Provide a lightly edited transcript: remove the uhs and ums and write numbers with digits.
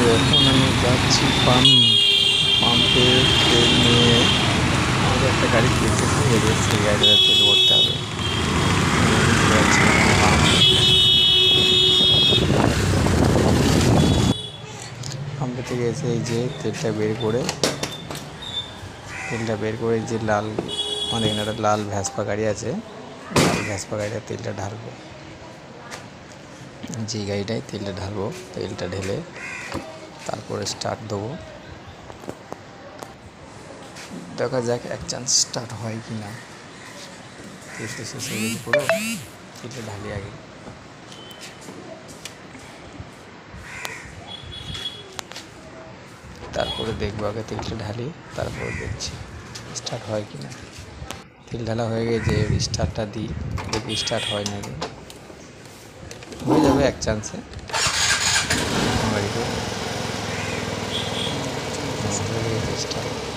তো এখন আমি যাচ্ছি পাম্পে তেল নিয়ে। আমাদের একটা গাড়ি তেল শেষ হয়ে গেছে, সেই গাড়িটা তেল ভরতে হবে। পাম্পে থেকে এসে এই যে তেলটা বের করে যে লাল, আমাদের এখানে একটা লাল ভ্যাসপা গাড়ি আছে, লাল ভ্যাসপা গাড়িটা তেলটা ঢালবো। যে গাড়িটায় তেলটা ঢালবো, তেলটা ঢেলে তারপরে স্টার্ট দেবো। দেখা যাক এক চান্স স্টার্ট হয় কি না। তেলটা শেষ হয়ে গেছে পুরো, তেলটা ঢালি আগে। তারপরে দেখবো, আগে তেলটা ঢালি তারপরে দেখছি স্টার্ট হয় কি না। তেল ঢালা হয়ে গেছে, স্টার্টটা দিই, দেখি স্টার্ট হয় না কি। হয়ে যাবে এক চান্সে গাড়িতে। স্টার্ট